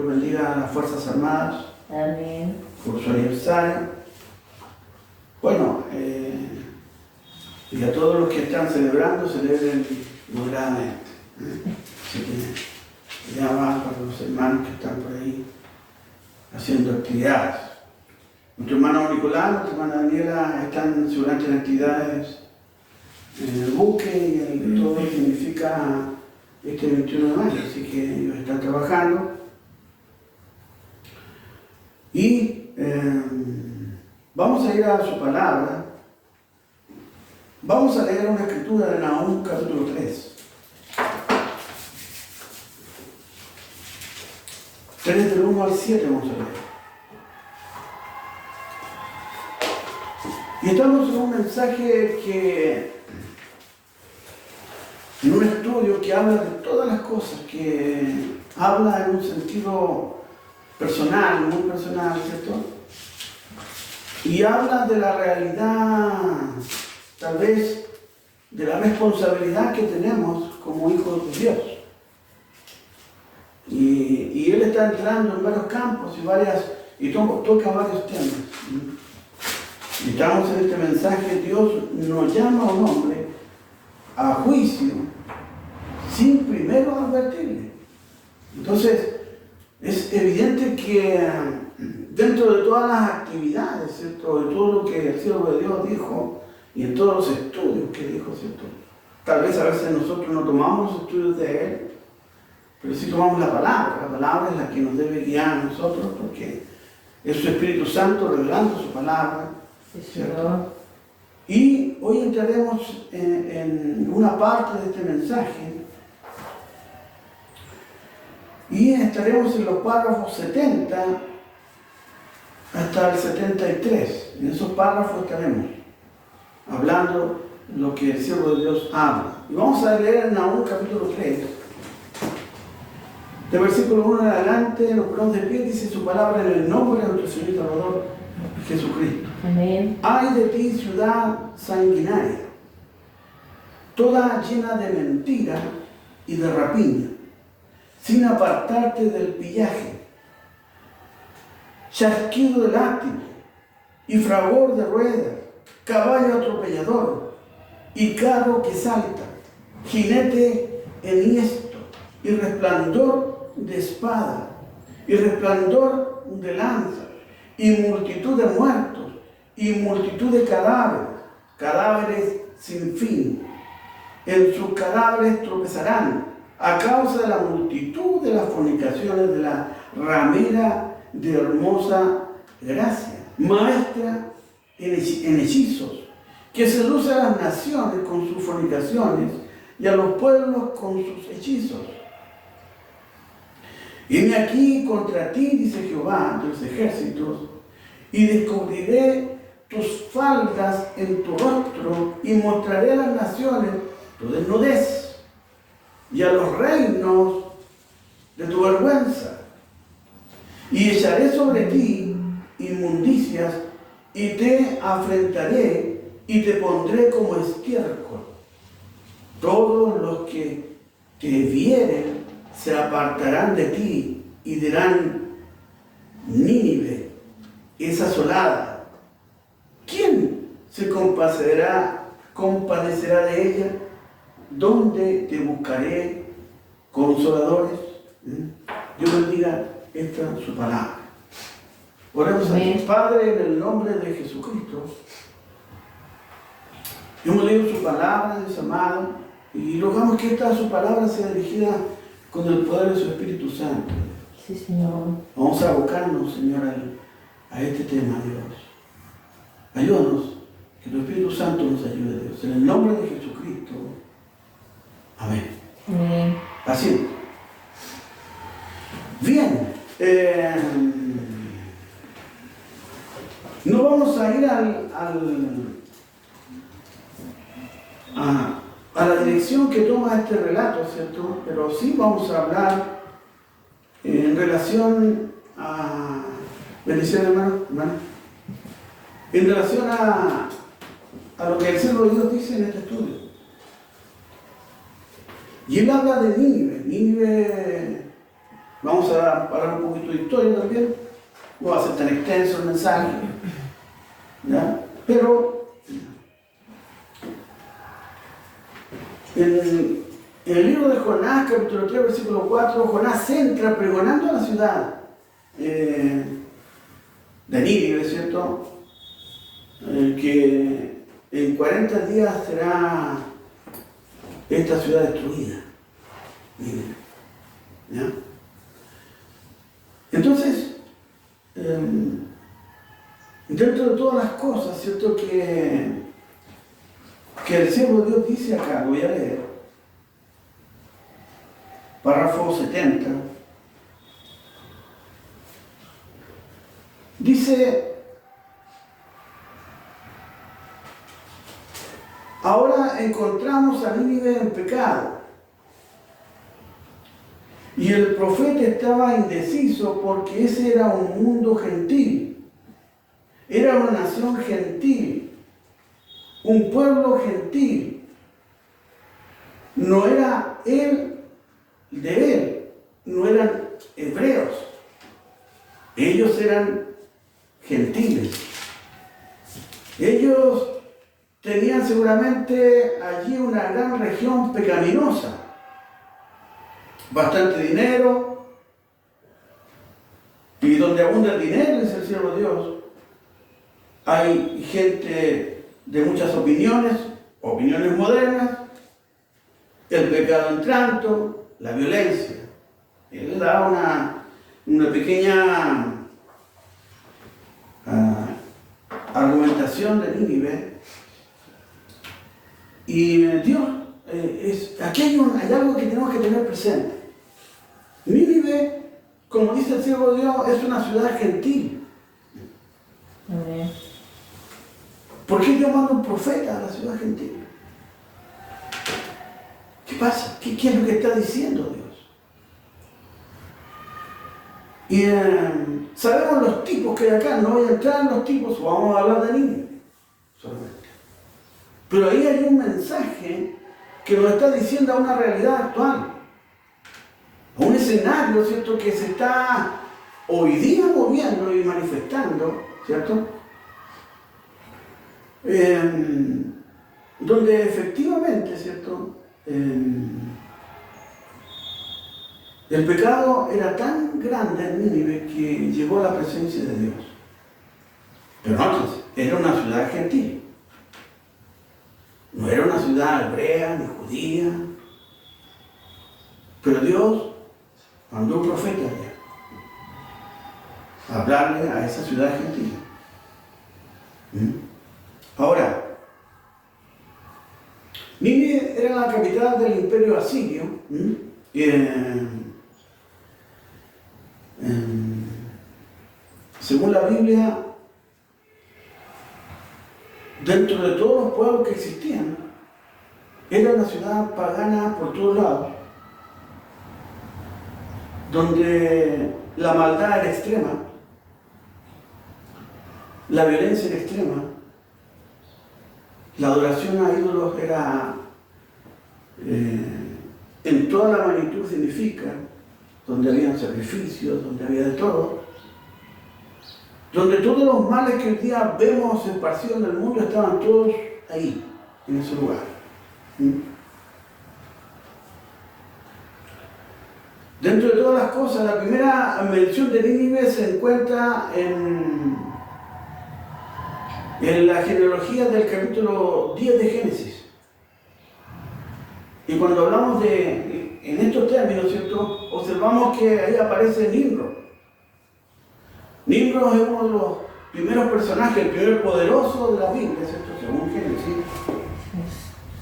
Dios bendiga a las Fuerzas Armadas. Amén. Por su aniversario. Bueno, y a todos los que están celebrando, celebren moderadamente. Así que ya va para los hermanos que están por ahí haciendo actividades. Nuestro hermano Nicolás, nuestra hermana Daniela están seguramente en actividades en el buque y en todo lo que significa este 21 de mayo, así que ellos están trabajando. Y vamos a ir a su palabra. Vamos a leer una escritura de Nahum capítulo 3. 3 del 1 al 7 vamos a leer. Y estamos en un mensaje en un estudio que habla de todas las cosas, que habla en un sentido personal, muy personal, ¿cierto? Y habla de la realidad, tal vez, de la responsabilidad que tenemos como hijos de Dios. Y él está entrando en varios campos y toca varios temas. Y estamos en este mensaje, Dios nos llama a un hombre a juicio sin primero advertirle. Entonces, es evidente que dentro de todas las actividades, ¿cierto?, de todo lo que el siervo de Dios dijo y en todos los estudios que dijo, ¿cierto?, tal vez a veces nosotros no tomamos los estudios de él, pero sí tomamos la palabra. La palabra es la que nos debe guiar a nosotros, porque es su Espíritu Santo revelando su palabra, ¿cierto? Y hoy entraremos en una parte de este mensaje y estaremos en los párrafos 70 hasta el 73. En esos párrafos estaremos hablando lo que el siervo de Dios habla. Y vamos a leer en Nahum capítulo 3. De versículo 1 en adelante, nos ponemos de pie, dice su palabra en el nombre de nuestro Señor y Salvador Jesucristo. Amén. Ay de ti, ciudad sanguinaria, toda llena de mentira y de rapiña, sin apartarte del pillaje, chasquido de látigo y fragor de ruedas, caballo atropellador y carro que salta, jinete enhiesto y resplandor de espada y resplandor de lanza y multitud de muertos y multitud de cadáveres sin fin. En sus cadáveres tropezarán a causa de la multitud de las fornicaciones de la ramera de hermosa gracia, maestra en hechizos, que seduce a las naciones con sus fornicaciones y a los pueblos con sus hechizos. Heme aquí contra ti, dice Jehová de los ejércitos, y descubriré tus faldas en tu rostro y mostraré a las naciones tu desnudez y a los reinos de tu vergüenza. Y echaré sobre ti inmundicias y te afrentaré y te pondré como estiércol. Todos los que te vieren se apartarán de ti y dirán: Nínive es asolada. ¿Quién se compadecerá de ella? ¿Dónde te buscaré consoladores? Dios bendiga esta su palabra. Oremos a Dios. Padre, en el nombre de Jesucristo, hemos leído su palabra, Dios amado, y rogamos que esta su palabra sea dirigida con el poder de su Espíritu Santo. Sí, Señor. Vamos a abocarnos, Señor, a este tema, Dios. Ayúdanos, que tu Espíritu Santo nos ayude, Dios. En el nombre de Jesucristo. Amén. Amén. Así. Bien. No vamos a ir a la dirección que toma este relato, ¿cierto? Pero sí vamos a hablar en relación a... Bendición, hermano. En relación a lo que el siervo de Dios dice en este estudio. Y él habla de Nínive. Nínive, Vamos a hablar un poquito de historia también. No va a ser tan extenso el mensaje, ¿ya? Pero en el libro de Jonás, capítulo 3, versículo 4, Jonás se entra pregonando a la ciudad de Nínive, ¿cierto? Que en 40 días será esta ciudad destruida. Nínive, ¿ya? Entonces, dentro de todas las cosas, ¿cierto? Que el siervo de Dios dice acá, voy a leer, párrafo 70, dice: ahora encontramos a Nínive en pecado. Y el profeta estaba indeciso porque ese era un mundo gentil. Era una nación gentil. Un pueblo gentil. No era él de él. No eran hebreos. Ellos eran gentiles. Ellos tenían seguramente allí una gran región pecaminosa. Bastante dinero, y donde abunda el dinero, dice el siervo de Dios, hay gente de muchas opiniones, opiniones modernas, el pecado entrando, la violencia. Él da una pequeña argumentación de Nínive, y Dios, aquí hay algo que tenemos que tener presente. Nínive, como dice el siervo de Dios, es una ciudad gentil. Amén. ¿Por qué Dios manda un profeta a la ciudad gentil? ¿Qué pasa? ¿Qué es lo que está diciendo Dios? Y sabemos los tipos que hay acá, no voy a entrar en los tipos, vamos a hablar de Nínive solamente. Pero ahí hay un mensaje que nos está diciendo a una realidad actual. A un escenario, ¿cierto?, que se está hoy día moviendo y manifestando, ¿cierto? Donde efectivamente, ¿cierto?, el pecado era tan grande en Nínive que llegó a la presencia de Dios. Pero no, era una ciudad gentil. No era una ciudad hebrea ni judía. Pero Dios mandó un profeta allá a hablarle a esa ciudad gentil. Ahora, Nínive era la capital del imperio asirio. Según la Biblia, dentro de todos los pueblos que existían, era una ciudad pagana por todos lados, donde la maldad era extrema, la violencia era extrema, la adoración a ídolos era en toda la magnitud significa, donde había sacrificios, donde había de todo, donde todos los males que hoy día vemos esparcidos en el mundo estaban todos ahí, en ese lugar. Dentro de todas las cosas, la primera mención de Nínive se encuentra en la genealogía del capítulo 10 de Génesis. Y cuando hablamos en estos términos, ¿cierto?, observamos que ahí aparece Nimrod. Nimrod es uno de los primeros personajes, el primer poderoso de la Biblia, ¿cierto?, según Génesis.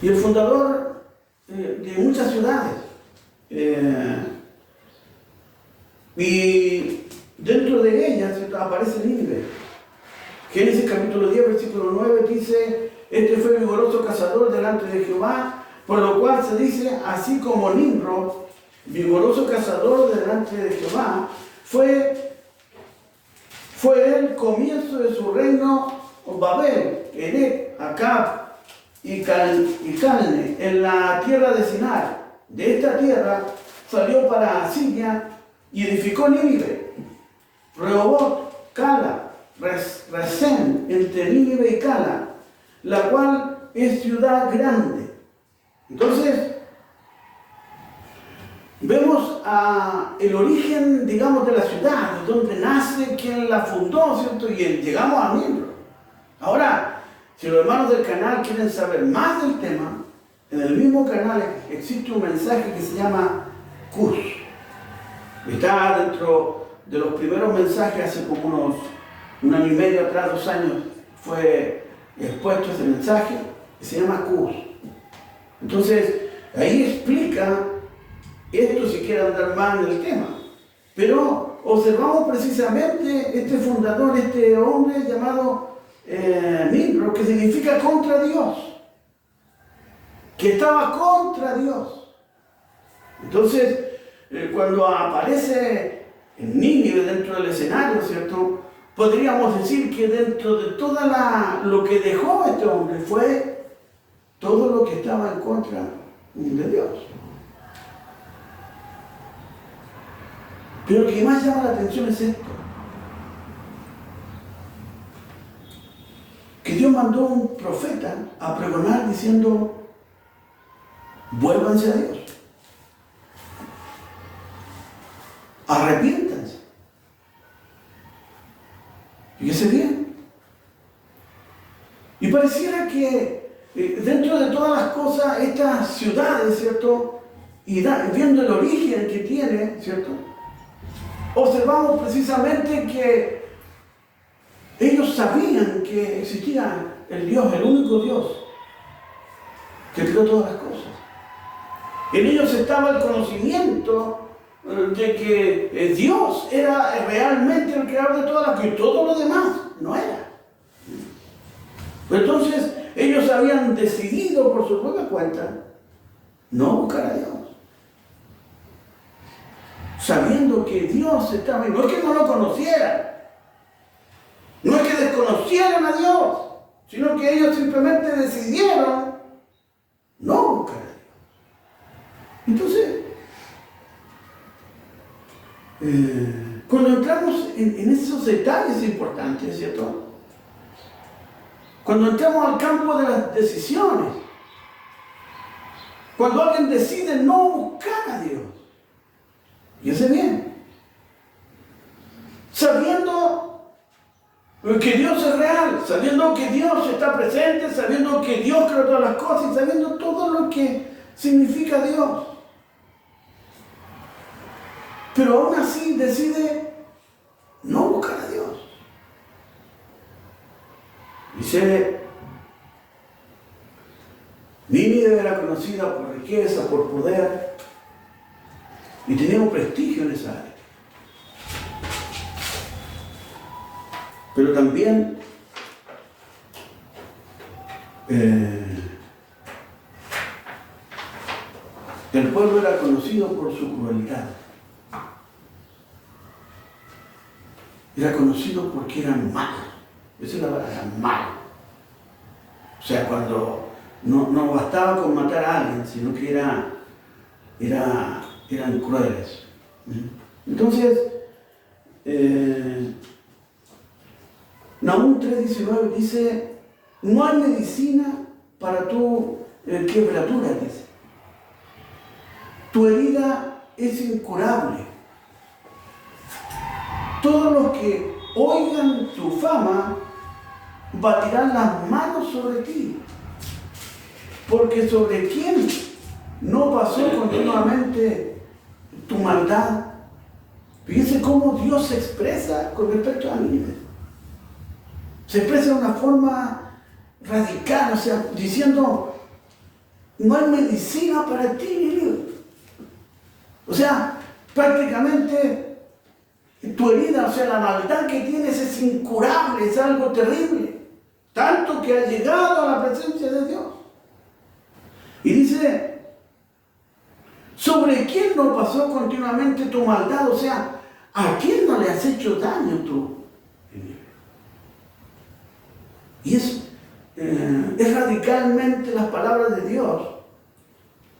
Y el fundador de muchas ciudades. Y dentro de ellas, ¿cierto?, aparece Nínive. Génesis capítulo 10, versículo 9 dice: este fue vigoroso cazador delante de Jehová, por lo cual se dice, así como Nimrod, vigoroso cazador delante de Jehová, fue el comienzo de su reino Babel, Erech, Acab y Calne, en la tierra de Sinar. De esta tierra salió para Asiria y edificó Nínive, Rehobot, Cala, Resén, entre Nínive y Cala, la cual es ciudad grande. Entonces, vemos el origen, digamos, de la ciudad, de donde nace, quien la fundó, ¿cierto? Y llegamos a Nimrod. Ahora, si los hermanos del canal quieren saber más del tema, en el mismo canal existe un mensaje que se llama Cus. Está dentro de los primeros mensajes, hace como unos 1 año y medio atrás, 2 años, fue expuesto ese mensaje, que se llama Cus. Entonces, ahí explica esto si quiere andar más en el tema. Pero observamos precisamente este fundador, este hombre llamado Nimrod, que significa contra Dios, que estaba contra Dios. Entonces, cuando aparece Nínive dentro del escenario, ¿cierto? Podríamos decir que dentro de toda lo que dejó este hombre fue todo lo que estaba en contra de Dios. Pero lo que más llama la atención es esto: que Dios mandó un profeta a pregonar diciendo: vuélvanse a Dios, arrepiéntanse. Fíjese bien. Y pareciera que dentro de todas las cosas, estas ciudades, ¿cierto? Y viendo el origen que tiene, ¿cierto? Observamos precisamente que ellos sabían que existía el Dios, el único Dios, que creó todas las cosas. En ellos estaba el conocimiento de que Dios era realmente el creador de todas las cosas, y todo lo demás no era. Pero entonces ellos habían decidido por su propia cuenta no buscar a Dios, sabiendo que Dios estaba ahí. No es que no lo conocieran, no es que desconocieran a Dios, sino que ellos simplemente decidieron no buscar a Dios. Entonces, cuando entramos en esos detalles importantes, ¿cierto? Cuando entramos al campo de las decisiones, cuando alguien decide no buscar a Dios, fíjese bien, sabiendo que Dios es real, sabiendo que Dios está presente, sabiendo que Dios creó todas las cosas y sabiendo todo lo que significa Dios. Pero aún así decide no buscar a Dios. Dice, Nínive era conocida por riqueza, por poder, y tenía un prestigio en esa área. Pero también el pueblo era conocido por su crueldad. Era conocido porque eran malos. Esa es la palabra, eran malos. O sea, cuando no bastaba con matar a alguien, sino que eran crueles. Entonces, Nahum 3:19 dice: no hay medicina para tu quebradura, dice. Tu herida es incurable. Todos los que oigan tu fama batirán las manos sobre ti, porque sobre quién no pasó continuamente tu maldad. Fíjense cómo Dios se expresa con respecto a Nínive. Se expresa de una forma radical, o sea, diciendo: no hay medicina para ti, Nínive. O sea, prácticamente tu herida, o sea, la maldad que tienes es incurable, es algo terrible, tanto que ha llegado a la presencia de Dios. Y dice: ¿sobre quién no pasó continuamente tu maldad? O sea, ¿a quién no le has hecho daño tú? Y es radicalmente las palabras de Dios.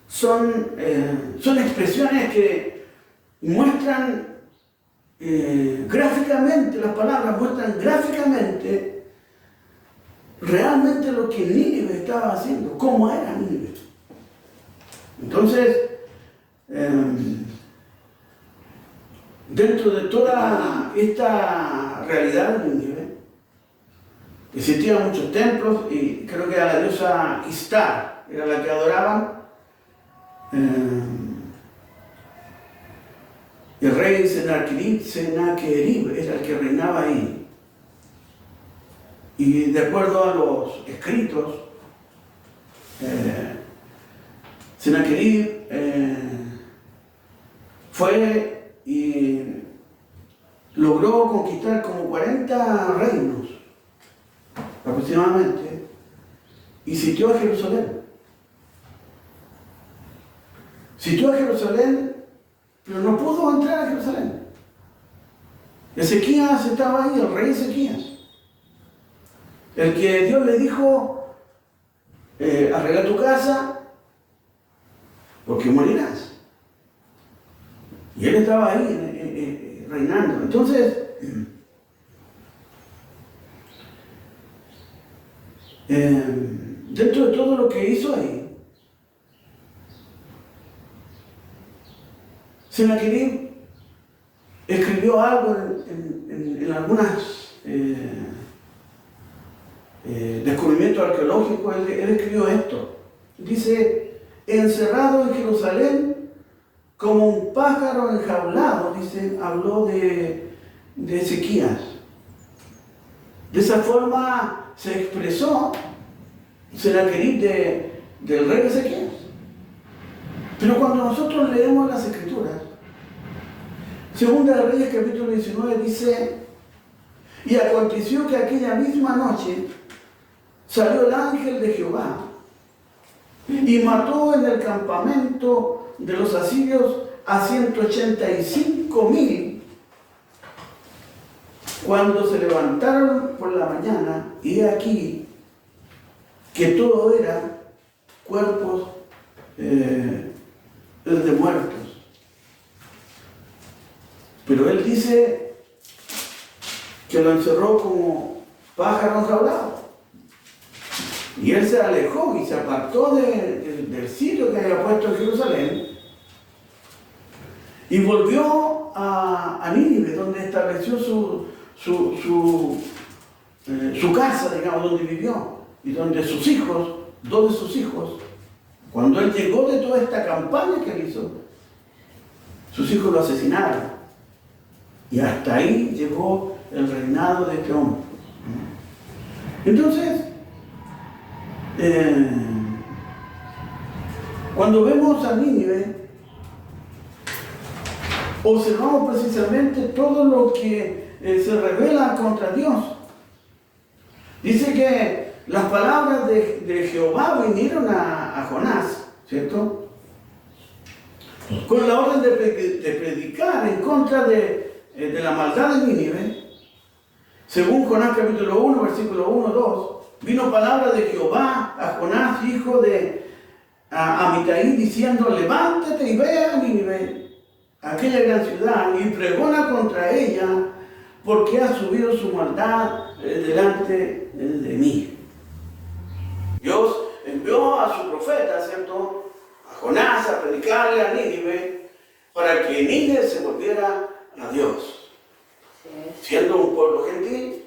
Son expresiones que muestran gráficamente, las palabras muestran gráficamente realmente lo que Nínive estaba haciendo, cómo era Nínive. Entonces, dentro de toda esta realidad de Nínive, existían muchos templos y creo que a la diosa Istar era la que adoraban. El rey Sennacherib era el que reinaba ahí. Y de acuerdo a los escritos, Sennacherib fue y logró conquistar como 40 reinos aproximadamente y sitió a Jerusalén. Sitió a Jerusalén, pero no pudo entrar a Jerusalén. Ezequías estaba ahí, el rey Ezequías, el que Dios le dijo, arregla tu casa porque morirás. Y él estaba ahí reinando. Entonces, dentro de todo lo que hizo ahí, Sennacherib escribió algo en algunos descubrimientos arqueológicos. Él escribió esto. Dice, encerrado en Jerusalén como un pájaro enjaulado, dice, habló de Ezequías. De esa forma se expresó Sennacherib del rey Ezequías. Pero cuando nosotros leemos las Escrituras, Segunda de Reyes capítulo 19 dice, y aconteció que aquella misma noche salió el ángel de Jehová y mató en el campamento de los asirios a 185,000. Cuando se levantaron por la mañana, y he aquí que todo era cuerpos de muertos. Pero él dice que lo encerró como pájaro enjaulado. Y él se alejó y se apartó del sitio que había puesto en Jerusalén y volvió a Nínive, donde estableció su casa, digamos, donde vivió, y donde sus hijos, dos de sus hijos, cuando él llegó de toda esta campaña que él hizo, sus hijos lo asesinaron. Y hasta ahí llegó el reinado de este hombre. Entonces, cuando vemos a Nínive, observamos precisamente todo lo que se revela contra Dios. Dice que las palabras de Jehová vinieron a Jonás, ¿cierto? Con la orden de predicar en contra de la maldad de Nínive. Según Jonás capítulo 1, versículo 1, 2, vino palabra de Jehová a Jonás, hijo de Amitai, diciendo, levántate y ve a Nínive, aquella gran ciudad, y pregona contra ella, porque ha subido su maldad delante de mí. Dios envió a su profeta, ¿cierto?, a Jonás a predicarle a Nínive, para que Nínive se volviera a Dios. Siendo un pueblo gentil,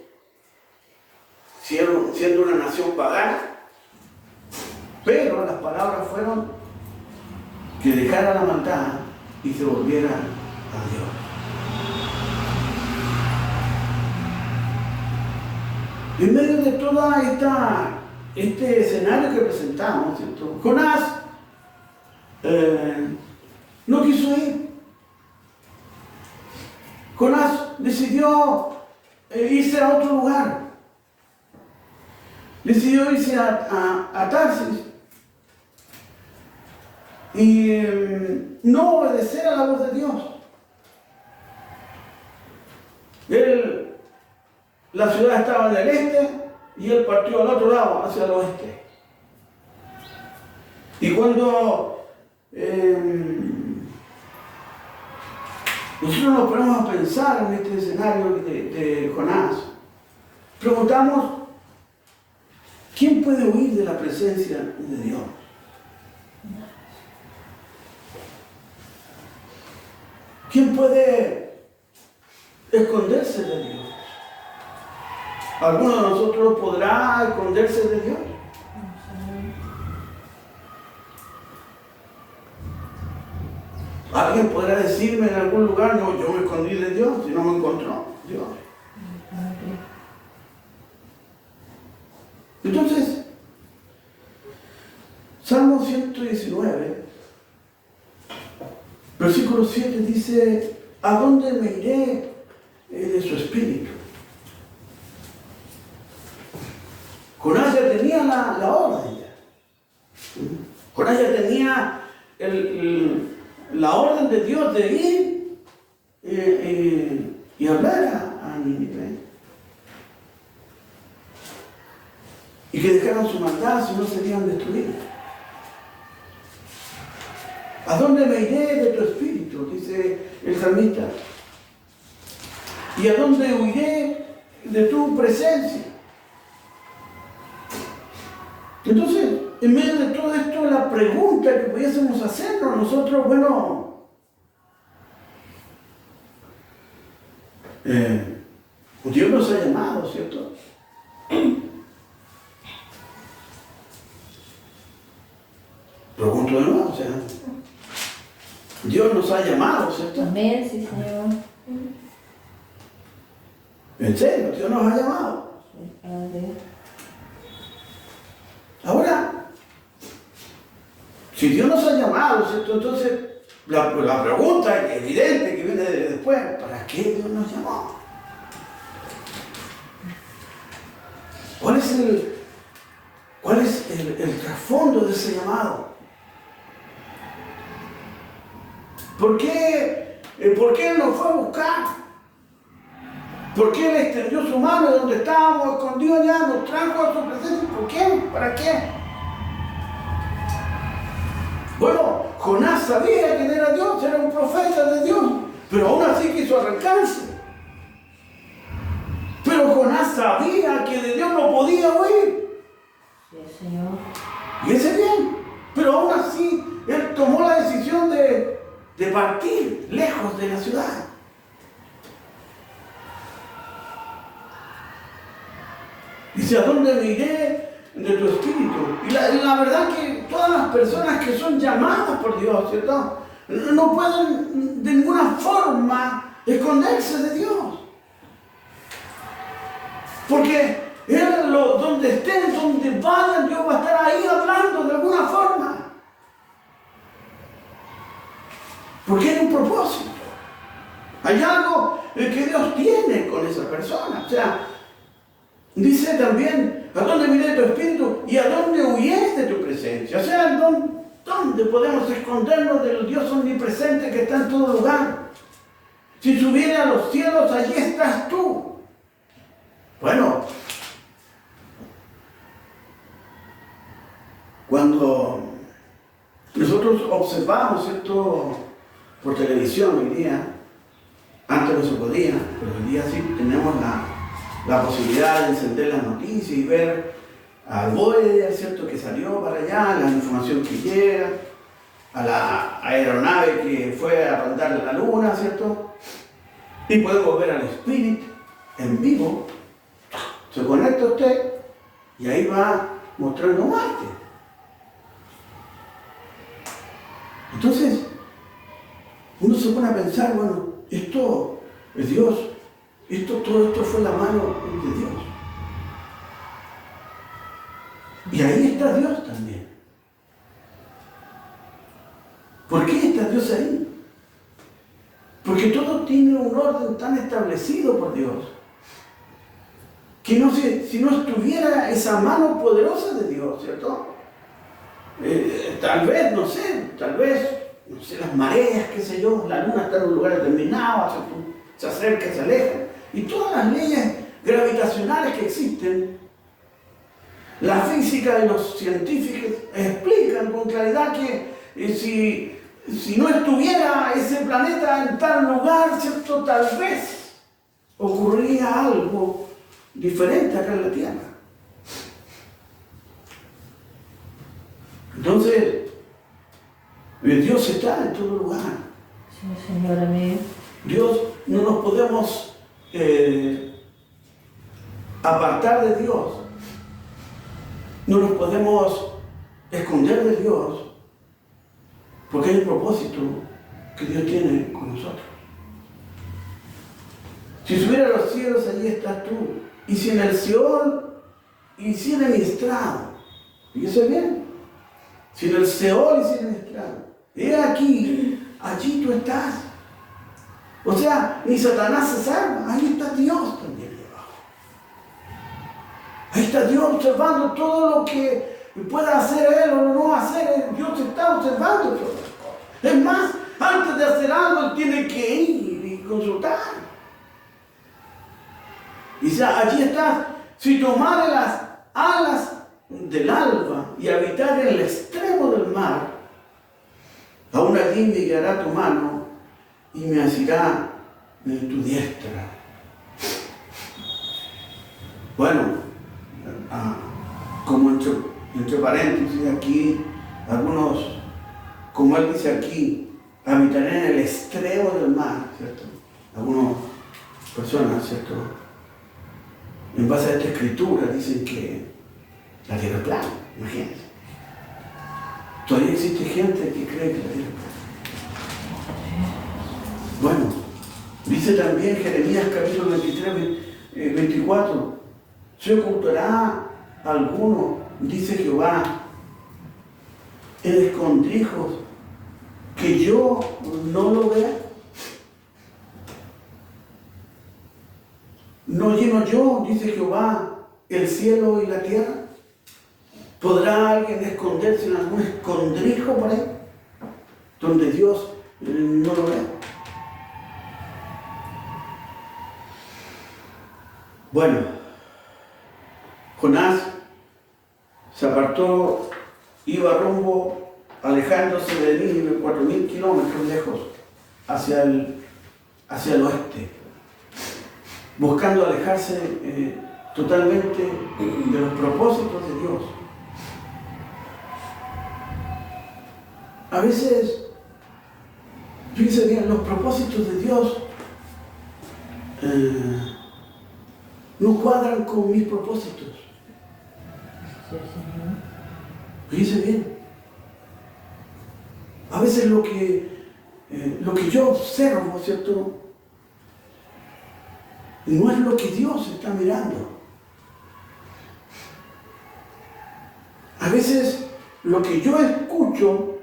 siendo una nación pagana, pero las palabras fueron que dejara la maldad y se volviera a Dios. En medio de toda este escenario que presentamos, ¿cierto?, Jonás no quiso ir. Jonás decidió irse a otro lugar. Decidió irse a Tarsis y no obedecer a la voz de Dios. La ciudad estaba en el este y él partió al otro lado, hacia el oeste. Y cuando nosotros nos ponemos a pensar en este escenario de Jonás. Preguntamos, ¿quién puede huir de la presencia de Dios? ¿Quién puede esconderse de Dios? ¿Alguno de nosotros podrá esconderse de Dios? ¿Alguien podrá decirme en algún lugar, no, yo me escondí de Dios y no me encontró Dios? Entonces, Salmo 119, versículo 7 dice, ¿a dónde me iré de su espíritu? Jonás ya tenía la orden. Jonás ya tenía la orden de Dios de ir y hablar a Nínive. Y que dejaran su maldad, si no serían destruidos. ¿A dónde me iré de tu espíritu? Dice el salmista. ¿Y a dónde huiré de tu presencia? Entonces, en medio de todo esto, la pregunta que pudiésemos hacernos nosotros, bueno, Dios nos ha llamado, ¿cierto? Pregunto de nuevo, o sea, Dios nos ha llamado, ¿cierto? Amén, sí, Señor. En serio, Dios nos ha llamado. Ahora, si Dios nos ha llamado, ¿cierto? Entonces, la pregunta evidente que viene después, ¿para qué Dios nos llamó? ¿Cuál es el trasfondo de ese llamado? ¿Por qué Él nos fue a buscar? ¿Por qué Él extendió su mano de donde estábamos escondidos allá, nos trajo a su presencia? ¿Por qué? ¿Para qué? Bueno, Jonás sabía quién era Dios, era un profeta de Dios, pero aún así quiso arrancarse. Pero Jonás sabía que de Dios no podía huir. Sí, Señor. Y ese bien, pero aún así él tomó la decisión de partir lejos de la ciudad. Dice, ¿a dónde me iré de tu espíritu? Y la verdad que todas las personas que son llamadas por Dios, ¿cierto? No pueden de ninguna forma esconderse de Dios. Porque Él, donde estén, donde vayan, Dios va a estar ahí hablando de alguna forma. Porque hay un propósito. Hay algo que Dios tiene con esa persona. O sea, dice también, ¿a dónde miré tu espíritu? ¿Y a dónde huyes de tu presencia? O sea, ¿dónde podemos escondernos del Dios omnipresente que está en todo lugar? Si subiera a los cielos, allí estás tú. Bueno, cuando nosotros observamos esto por televisión hoy día, antes no se podía, pero hoy día sí tenemos la posibilidad de encender las noticias y ver al Voyager, ¿cierto?, que salió para allá, la información que llega, a la aeronave que fue a rondar la luna, ¿cierto? Y podemos ver al Spirit en vivo. Se conecta usted y ahí va mostrando Marte. Entonces, uno se pone a pensar, bueno, esto es Dios, todo esto fue la mano de Dios. Y ahí está Dios también. ¿Por qué está Dios ahí? Porque todo tiene un orden tan establecido por Dios, que si no estuviera esa mano poderosa de Dios, ¿cierto? Tal vez, las mareas, qué sé yo, la luna está en un lugar determinado, se acerca, se aleja. Y todas las leyes gravitacionales que existen, la física y los científicos explican con claridad que si si no estuviera ese planeta en tal lugar, ¿cierto? Tal vez ocurriría algo diferente acá en la Tierra. Entonces, Dios está en todo lugar. Sí, Señor, amén. Dios, no nos podemos apartar de Dios. No nos podemos esconder de Dios, porque hay un propósito que Dios tiene con nosotros. Si subiera a los cielos, allí estás tú. Y si en el Seol hiciera mi estrado, fíjese bien, si en el Seol hiciera mi estrado, he aquí, allí tú estás. O sea, ni Satanás se salva, ahí está Dios también debajo. Ahí está Dios observando todo lo que pueda hacer Él o no hacer. Dios está observando todas las cosas. Es más, antes de hacer algo, Él tiene que ir y consultar. Y dice, allí estás. Si tomare las alas del alba y habitar en el extremo del mar, aún allí me guiará tu mano y me asirá de tu diestra. Bueno, como entre paréntesis aquí, algunos, como él dice aquí, habitaré en el extremo del mar, ¿cierto? Algunas personas, ¿cierto? En base a esta escritura dicen que la tierra es plana, imagínense. Todavía existe gente que cree que la tierra es plana. Bueno, dice también Jeremías capítulo 23, 24, ¿se ocultará alguno, dice Jehová, en escondrijos que yo no lo vea? ¿No lleno yo, dice Jehová, el cielo y la tierra? ¿Podrá alguien esconderse en algún escondrijo por ahí, donde Dios no lo vea? Bueno, Jonás se apartó, iba rumbo, alejándose de Nínive, 4.000 kilómetros lejos, hacia el oeste, buscando alejarse totalmente de los propósitos de Dios. A veces, fíjense bien, los propósitos de Dios no cuadran con mis propósitos. Sí, Señor. Fíjense bien. A veces lo que yo observo, ¿cierto? No es lo que Dios está mirando. A veces lo que yo escucho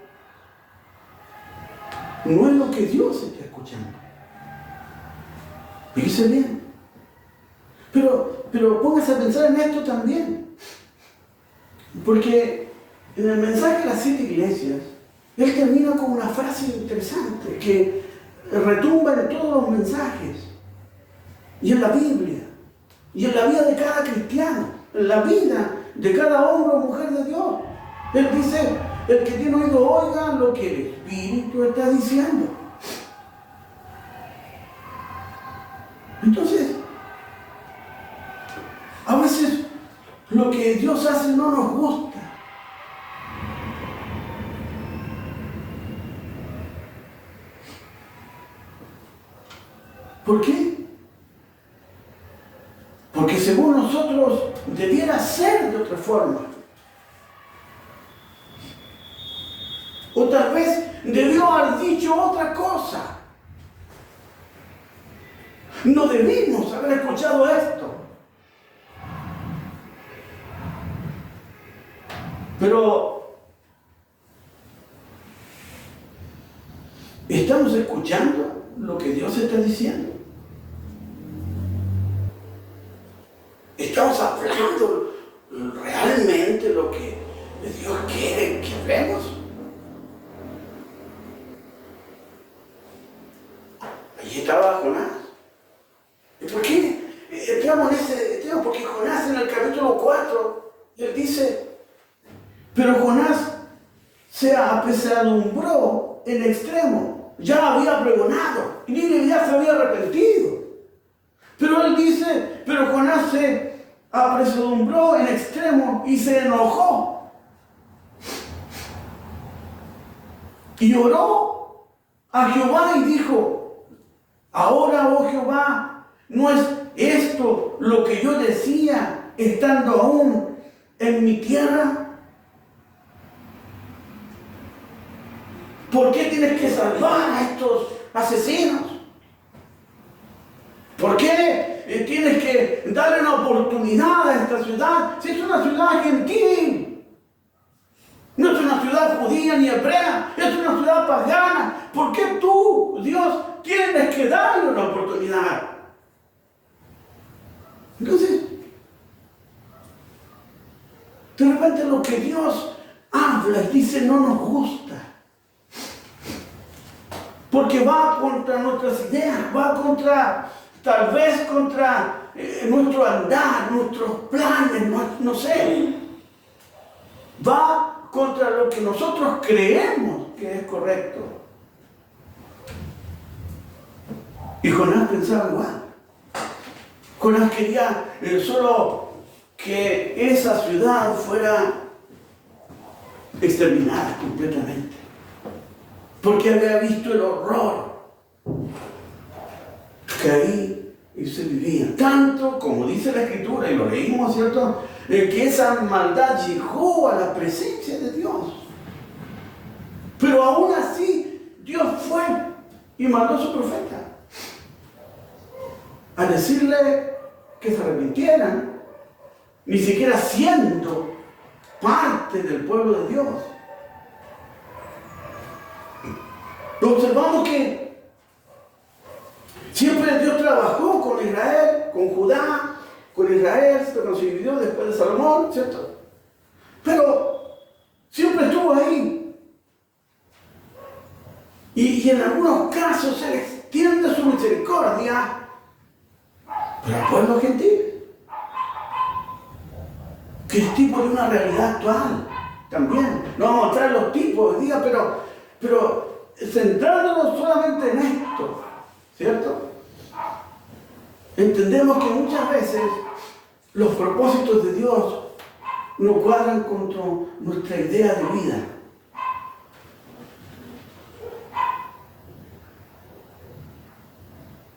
no es lo que Dios está escuchando. Fíjense bien. Pero póngase a pensar en esto también. Porque en el mensaje de las 7 iglesias, él termina con una frase interesante que retumba en todos los mensajes. Y en la Biblia. Y en la vida de cada cristiano. En la vida de cada hombre o mujer de Dios. Él dice, el que tiene oído oiga lo que el Espíritu está diciendo. Entonces, a veces lo que Dios hace no nos gusta. ¿Por qué? Porque según nosotros debiera ser de otra forma. O tal vez debió haber dicho otra cosa. No debimos haber escuchado esto. Pero ¿estamos escuchando lo que Dios está diciendo? ¿Estamos hablando realmente lo que Dios quiere que hablemos? Allí estaba Jonás. ¿Y por qué entramos en ese tema? Porque Jonás en el capítulo 4, él dice, pero Jonás se apesadumbró en extremo, ya había pregonado, y Nínive ya se había arrepentido. Pero él dice, pero Jonás se apresuró en extremo y se enojó. Y oró a Jehová y dijo, ahora, oh Jehová, ¿no es esto lo que yo decía estando aún en mi tierra? ¿Por qué tienes que salvar a estos asesinos? ¿Por qué tienes que darle una oportunidad a esta ciudad? Si es una ciudad gentil, no es una ciudad judía ni hebrea, es una ciudad pagana. ¿Por qué tú, Dios, tienes que darle una oportunidad? Entonces, de repente lo que Dios habla y dice no nos gusta. Porque va contra nuestras ideas, va contra, tal vez contra nuestro andar, nuestros planes, no sé. Va contra lo que nosotros creemos que es correcto. Y Jonás pensaba igual. Jonás quería solo que esa ciudad fuera exterminada completamente. Porque había visto el horror que ahí se vivía. Tanto como dice la Escritura, y lo leímos, ¿cierto? Que esa maldad llegó a la presencia de Dios. Pero aún así, Dios fue y mandó a su profeta a decirle que se arrepintieran, ni siquiera siendo parte del pueblo de Dios. Observamos que siempre Dios trabajó con Israel, con Judá, con Israel, cuando se dividió después de Salomón, ¿cierto? Pero siempre estuvo ahí. Y en algunos casos se le extiende su misericordia, pero al pueblo gentil, que es tipo de una realidad actual también. No vamos a mostrar los tipos hoy día, pero centrándonos solamente en esto, ¿cierto? Entendemos que muchas veces los propósitos de Dios no cuadran con nuestra idea de vida.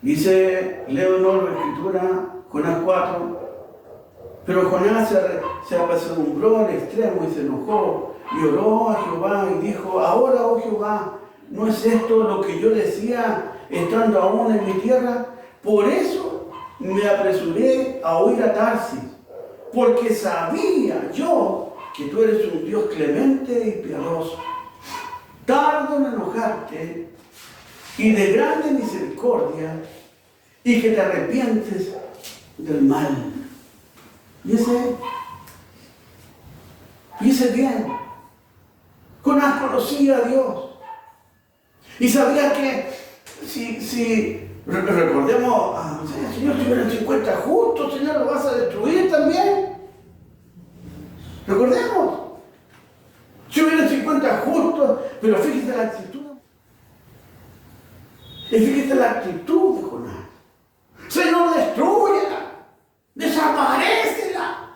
Dice, leo de nuevo la Escritura, Jonás 4, pero Jonás se apesadumbró en extremo y se enojó y oró a Jehová y dijo, ahora, oh Jehová, ¿no es esto lo que yo decía estando aún en mi tierra? Por eso me apresuré a huir a Tarsis, porque sabía yo que tú eres un Dios clemente y piadoso, tardo en enojarte y de grande misericordia, y que te arrepientes del mal. Fíjese bien, Jonás conocía a Dios. Y sabía que si recordemos, Señor, si hubieran 50 justos, Señor, ¿lo vas a destruir también? Recordemos, si hubieran 50 justos, pero fíjese la actitud. Y fíjese la actitud de Jonás. Señor, destrúyela, desaparécela.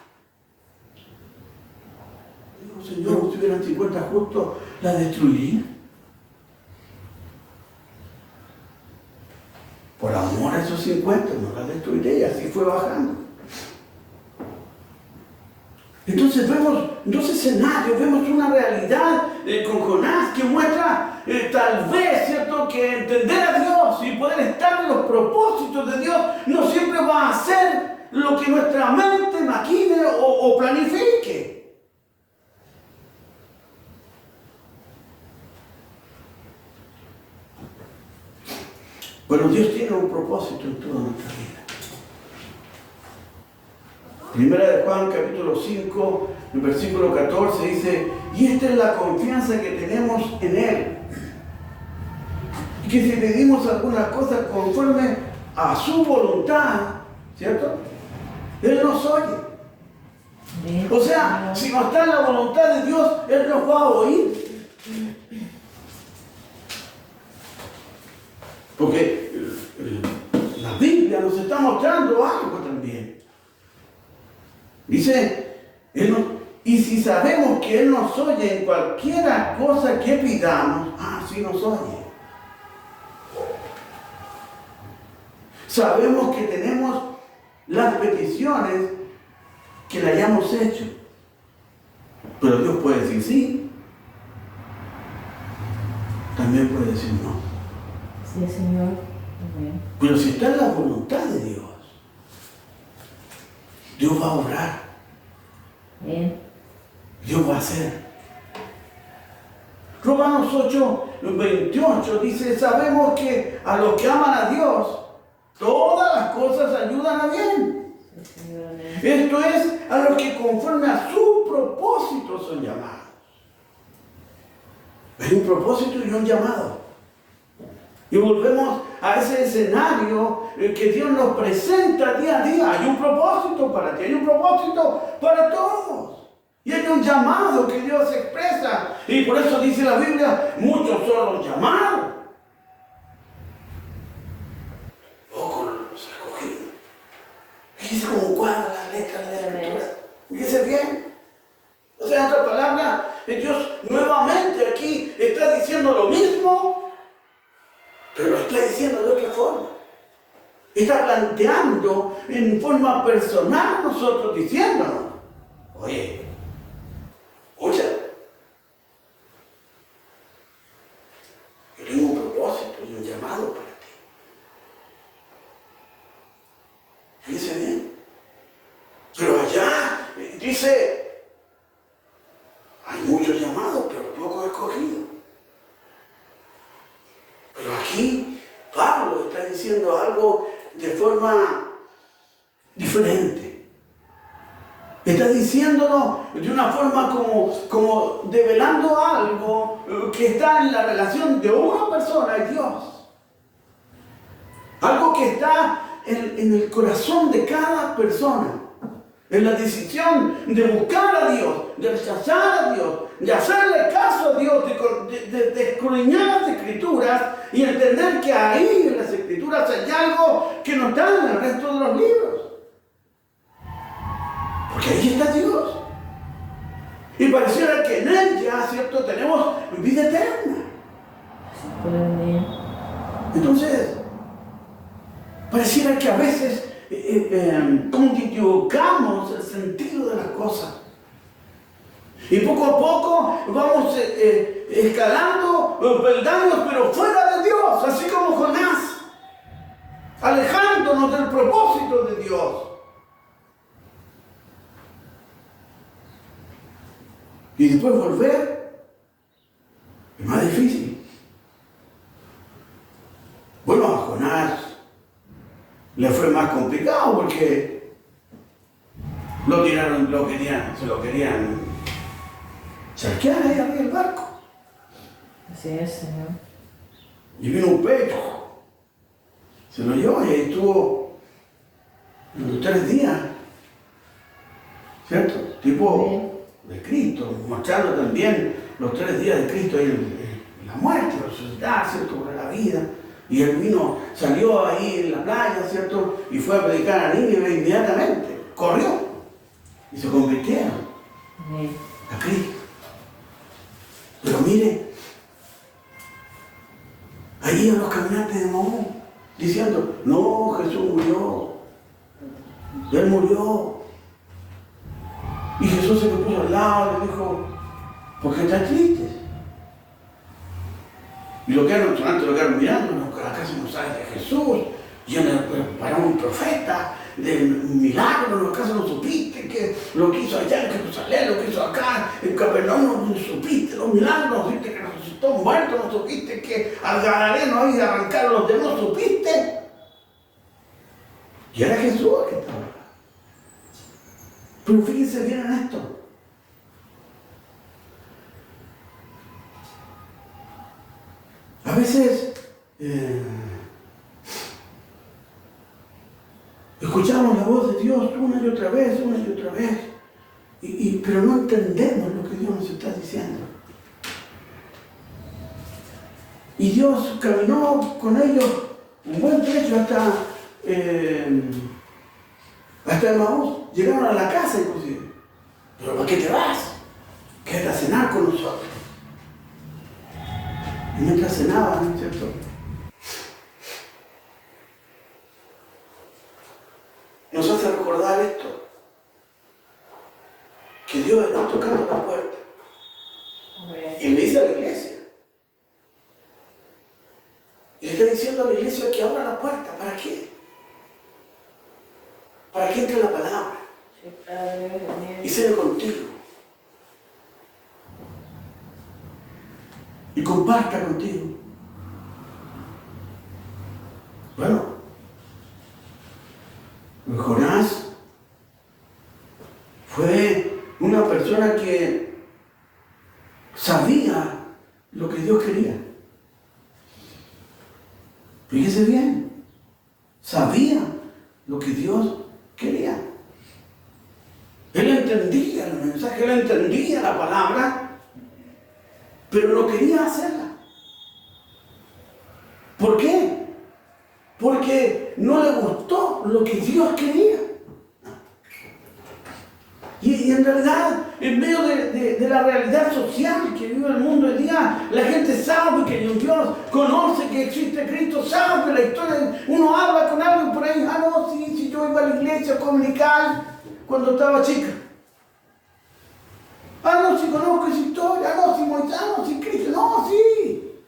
Digo, Señor, si hubieran 50 justos, ¿la destruiría? Por amor a esos 50, no la destruiré, y así fue bajando. Entonces vemos dos escenarios, vemos una realidad con Jonás que muestra tal vez, ¿cierto?, que entender a Dios y poder estar en los propósitos de Dios no siempre va a ser lo que nuestra mente maquine o planifique. Pero Dios tiene un propósito en toda nuestra vida. Primera de Juan, capítulo 5, el versículo 14, dice, y esta es la confianza que tenemos en Él. Y que si pedimos alguna cosa conforme a su voluntad, ¿cierto?, Él nos oye. O sea, si no está en la voluntad de Dios, Él nos va a oír. Porque la Biblia nos está mostrando algo también. Dice, y si sabemos que Él nos oye en cualquiera cosa que pidamos, sí nos oye. Sabemos que tenemos las peticiones que le hayamos hecho. Pero Dios puede decir sí. También puede decir no. Sí, Señor. Amén. Pero si está en la voluntad de Dios, Dios va a obrar. Amén. Dios va a hacer. Romanos 8:28 dice, sabemos que a los que aman a Dios, todas las cosas ayudan a bien. Sí, Señor. Amén. Esto es a los que conforme a su propósito son llamados. Hay un propósito y un llamado. Y volvemos a ese escenario que Dios nos presenta día a día. Hay un propósito para ti, hay un propósito para todos. Y hay un llamado que Dios expresa. Y por eso dice la Biblia, muchos son los llamados. Pocos los escogidos. Fíjese cómo cuadra la letra de la Escritura. Fíjese bien. O sea, en otra palabra, Dios nuevamente aquí está diciendo lo mismo, pero lo está diciendo de otra forma. Está planteando en forma personal a nosotros, diciéndonos, oye, escucha, yo tengo un propósito y un llamado para ti. Fíjese bien. Pero allá dice, hay muchos llamados, pero pocos escogidos. Pero aquí Pablo está diciendo algo de forma diferente. Está diciéndolo de una forma como develando algo que está en la relación de una persona y Dios. Algo que está en el corazón de cada persona. En la decisión de buscar a Dios, de rechazar a Dios, de hacerle caso a Dios, de escudriñar las Escrituras y entender que ahí en las Escrituras hay algo que no está en el resto de los libros. Porque ahí está Dios. Y pareciera que en ella, ¿cierto?, tenemos vida eterna. Entonces, pareciera que a veces como que equivocamos el sentido de las cosas. Y poco a poco vamos escalando los peldaños, pero fuera de Dios, así como Jonás, alejándonos del propósito de Dios. Y después volver es más difícil. Bueno, a Jonás le fue más complicado porque se lo querían charquear ahí arriba del barco. Así es, Señor. Y vino un pez, se lo llevó y ahí estuvo los 3 días, ¿cierto? Tipo de Cristo, mostrando también los 3 días de Cristo ahí en la muerte, resucitar, ¿cierto? Por la vida. Y él vino, salió ahí en la playa, ¿cierto? Y fue a predicar a Nínive inmediatamente. Corrió. Y se convirtieron a Cristo. Pero mire, ahí a los caminantes de Mahón, diciendo, no, Jesús murió. Él murió. Y Jesús se le puso al lado y le dijo, ¿por qué estás triste? Y lo que eran mirando, ¿acaso no sabes de Jesús? Yo le preparaba un profeta del milagro, ¿acaso no supiste que lo que hizo allá en Jerusalén, lo que hizo acá en Capernaum? No supiste los milagros, no supiste que resucitó muerto, no supiste que al gadareno ahí de arrancar a los demás, ¿no supiste? Y era Jesús que estaba acá. Pero fíjense bien en esto. A veces escuchamos la voz de Dios una y otra vez, pero no entendemos lo que Dios nos está diciendo. Y Dios caminó con ellos un buen trecho hasta Emaús. Llegaron a la casa inclusive. ¿Pero por qué te vas? Quédate a cenar con nosotros. Y mientras cenaban, ¿cierto? Nos hace recordar esto, que Dios está tocando la puerta. Y le dice a la iglesia. Y le está diciendo a la iglesia que abra la puerta. ¿Para qué? Para que entre la palabra. Y sea contigo. Y comparta contigo. Bueno, Jonás fue una persona que sabía lo que Dios quería. Fíjese bien, sabía lo que Dios quería. Él entendía el mensaje, él entendía la palabra, pero no quería hacerla. ¿Por qué? Porque no le gustó lo que Dios quería. Y en realidad, en medio de la realidad social que vive el mundo hoy día, la gente sabe que hay un Dios, conoce que existe Cristo, sabe la historia. Uno habla con alguien por ahí, no, sí, yo iba a la iglesia dominical cuando estaba chica. No, sí conozco esa historia, no, sí Moisés, no, sí Cristo, no, sí.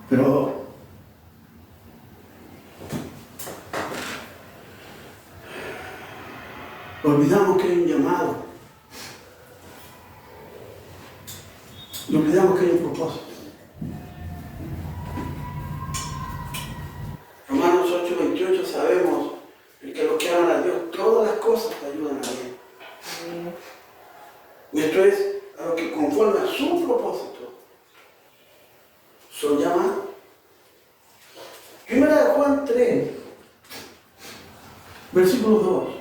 Pero olvidamos que hay un llamado. Y olvidamos que hay un propósito. Romanos 8:28 sabemos que los que aman a Dios, todas las cosas te ayudan a bien. Y esto es a lo que conforme a su propósito son llamados. Primera de Juan 3, versículo 2.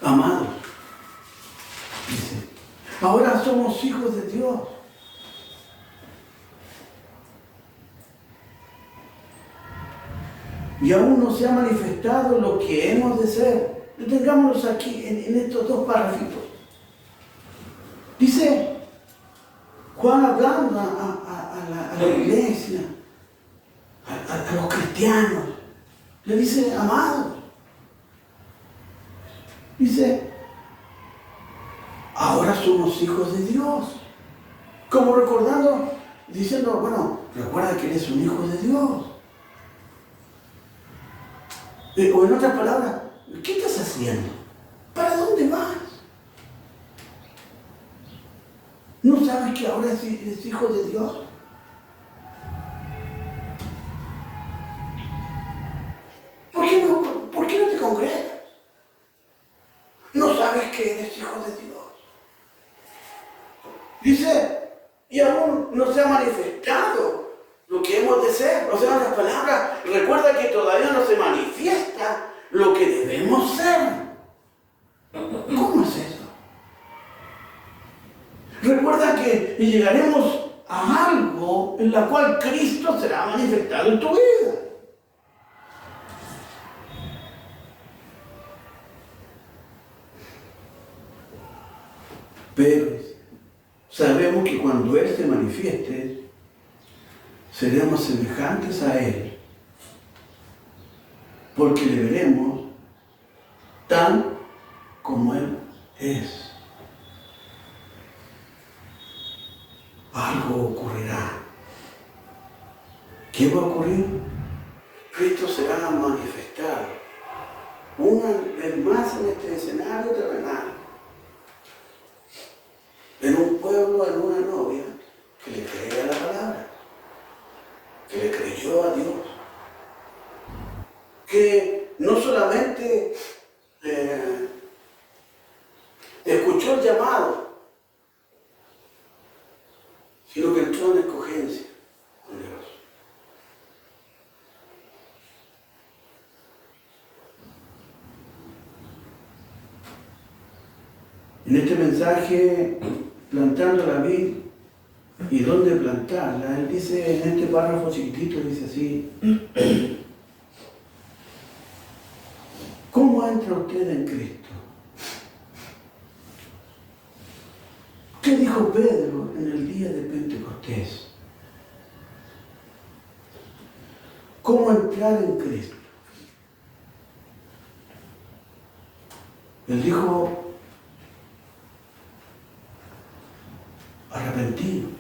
Amados, dice, ahora somos hijos de Dios. Y aún no se ha manifestado lo que hemos de ser. Detengámonos aquí en estos dos párrafitos. Dice Juan hablando a la iglesia, a los cristianos. Le dice, amados. Dice, ahora somos hijos de Dios. Como recordando, diciendo, bueno, recuerda que eres un hijo de Dios. O en otras palabras, ¿qué estás haciendo? ¿Para dónde vas? ¿No sabes que ahora eres hijo de Dios? ¿Por qué no te congregas? ¿No sabes que eres hijo de Dios? Dice, y aún no se ha manifestado lo que hemos de ser. O sea, en otras palabras, recuerda que todavía no se manifiesta lo que debemos ser. ¿Cómo es eso? Recuerda que llegaremos a algo en la cual Cristo será manifestado en tu vida. Pero sabemos que cuando Él se manifieste, seremos semejantes a Él, porque le veremos tal como Él es. Algo ocurrirá. ¿Qué va a ocurrir? Cristo será manifestado una vez más en este escenario terrenal, en un pueblo, en una novia que le creía la palabra, que le creyó a Dios, que no solamente escuchó el llamado, sino que entró en escogencia con Dios. En este mensaje, plantando la vid, y dónde plantarla. Él dice en este párrafo chiquitito, dice así: ¿cómo entra usted en Cristo? ¿Qué dijo Pedro en el día de Pentecostés? ¿Cómo entrar en Cristo? Él dijo: arrepentidos.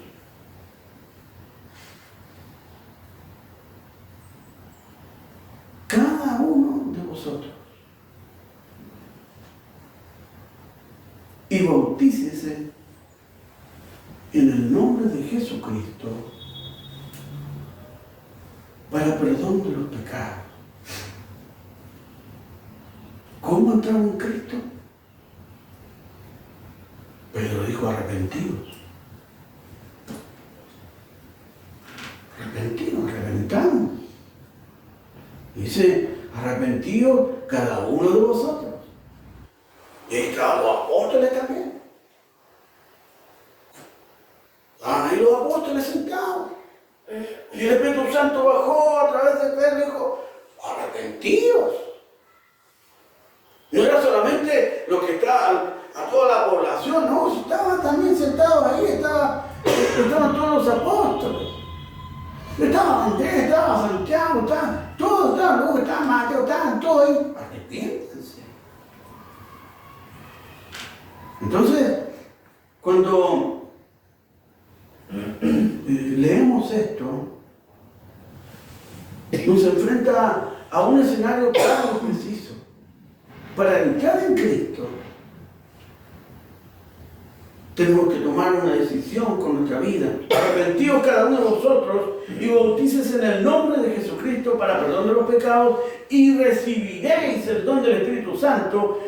Cada uno de vosotros, y bautícese en el nombre de Jesucristo para perdón de los pecados. ¿Cómo entramos en Cristo? Pedro dijo: arrepentidos. Arrepentidos, reventamos. Dice: arrepentidos cada uno de vosotros. Y ahí estaban los apóstoles también. Estaban ahí los apóstoles sentados. Y el Espíritu Santo bajó a través de Pedro y dijo: arrepentidos. No era solamente lo que estaba a toda la población, no, estaban también sentados ahí, estaban todos los apóstoles. Estaba Andrés, estaba Santiago, estaban todos, luego estaba Mateo, estaban todos ahí. Arrepiéntense. Entonces, cuando leemos esto, nos enfrenta a un escenario claro y preciso. Para entrar en Cristo, tenemos que tomar una decisión con nuestra vida. Arrepentidos cada uno de vosotros y bautícese en el nombre de Jesucristo para perdón de los pecados y recibiréis el don del Espíritu Santo,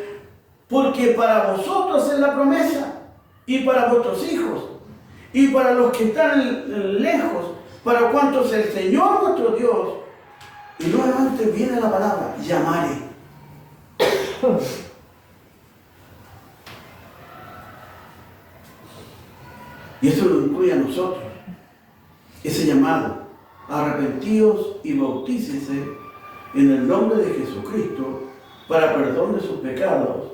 porque para vosotros es la promesa, y para vuestros hijos, y para los que están lejos, para cuantos el Señor nuestro Dios. Y nuevamente viene la palabra: llamare. Y eso lo incluye a nosotros, ese llamado: arrepentíos y bautícese en el nombre de Jesucristo para perdón de sus pecados.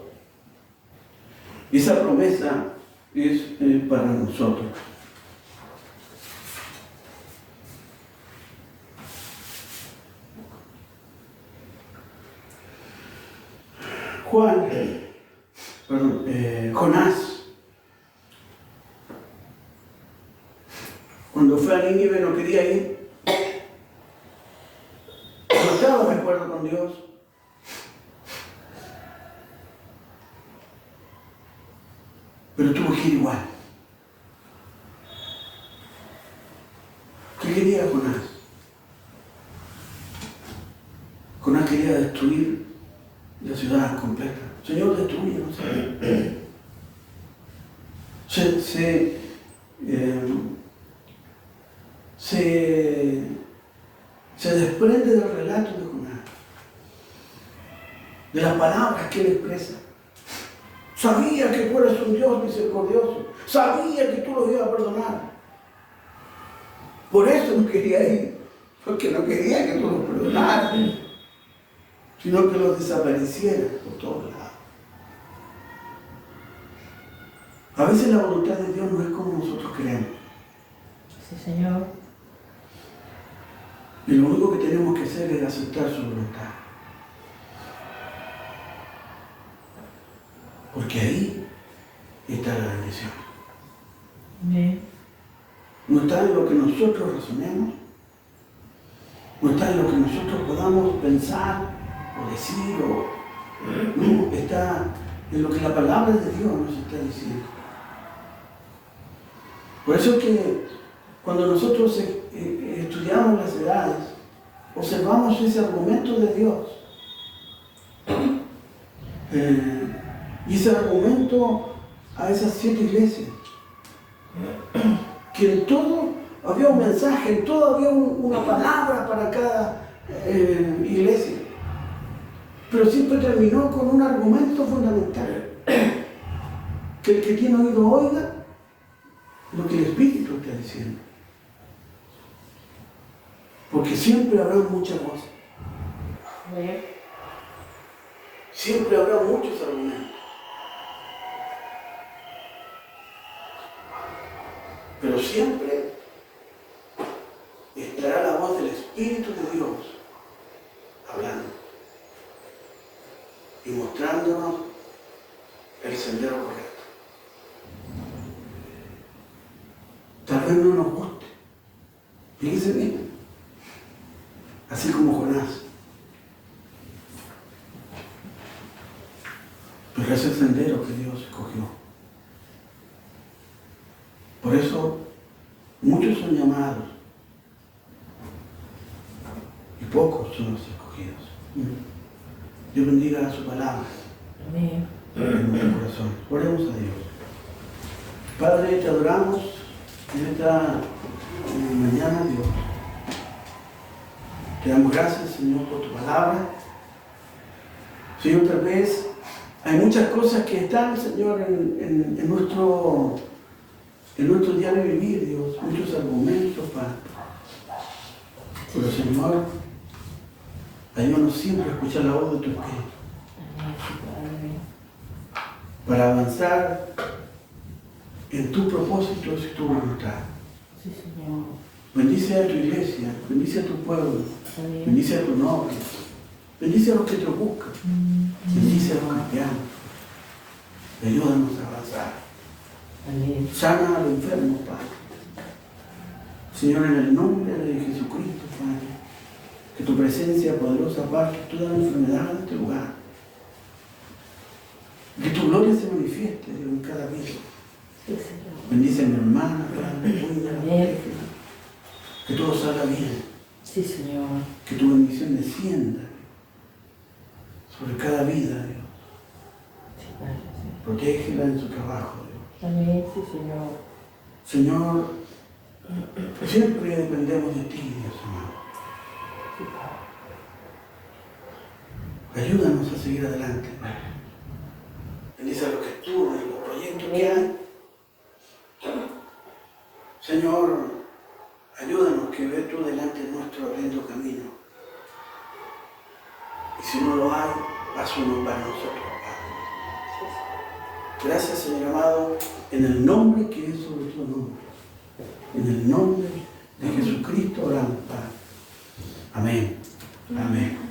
Esa promesa es para nosotros. Jonás, cuando fue a Nínive no quería ir, no estaba de acuerdo con Dios. Pero tuvo que ir igual. ¿Qué quería Jonás? Jonás quería destruir la ciudad completa. Señor, destrúyenos. Se desprende del relato de Jonás, de las palabras que él expresa. Sabía que tú eres un Dios misericordioso. Sabía que tú los ibas a perdonar. Por eso no quería ir. Porque no quería que tú los perdonaras, sino que los desaparecieras por todos lados. A veces la voluntad de Dios no es como nosotros queremos. Sí, Señor. Y lo único que tenemos que hacer es aceptar su voluntad. Porque ahí está la bendición. Amén. No está en lo que nosotros razonemos, no está en lo que nosotros podamos pensar o decir, no, está en lo que la palabra de Dios nos está diciendo. Por eso es que cuando nosotros estudiamos las edades, observamos ese argumento de Dios. Y ese argumento a esas 7 iglesias, que en todo había un mensaje, en todo había una palabra para cada iglesia, pero siempre terminó con un argumento fundamental: que el que tiene oído oiga lo que el Espíritu está diciendo. Porque siempre habrá muchas voces. Amén. Siempre habrá muchos argumentos. Pero siempre estará la voz del Espíritu de Dios hablando y mostrándonos el sendero correcto. Tal vez no nos guste. Fíjense bien. Así como Jonás. Pero es el sendero que Dios escogió. Por eso muchos son llamados y pocos son los escogidos. Dios bendiga su palabra Amén. en nuestro corazón. Oremos a Dios. Padre, te adoramos en esta mañana, Dios. Te damos gracias, Señor, por tu palabra. Señor, tal vez hay muchas cosas que están, Señor, en nuestro diario vivir, Dios, muchos argumentos, Padre. Pero, Señor, ayúdanos siempre a escuchar la voz de tu Espíritu para avanzar en tus propósitos y tu voluntad. Sí, Señor. Bendice a tu iglesia, bendice a tu pueblo, Amén. bendice a tu nombre, bendice a los que te buscan, bendice a los cristianos. Ayúdanos a avanzar. Amén. Sana a los enfermos, Padre. Señor, en el nombre de Jesucristo, Padre, que tu presencia poderosa aparte toda la enfermedad de este lugar. Que tu gloria se manifieste, Dios, en cada vida. Sí, Señor. Bendice a mi hermana, Padre, cuídala, Amén. protégela. Que todo salga bien. Sí, Señor. Que tu bendición descienda sobre cada vida, Dios. Sí, Padre. Sí. Protégela en su trabajo, Dios. Amén. Sí, Señor. Señor, siempre dependemos de ti, Dios amado. Sí, Padre. Ayúdanos a seguir adelante, Padre. Bendice a los que estudian, los proyectos que hay. Señor, ayúdanos que ve tú delante nuestro abriendo camino. Y si no lo hay, haz uno para nosotros, Padre. Gracias, Señor amado, en el nombre que es sobre todo nombre. En el nombre de Jesucristo oramos, Padre. Amén. Amén.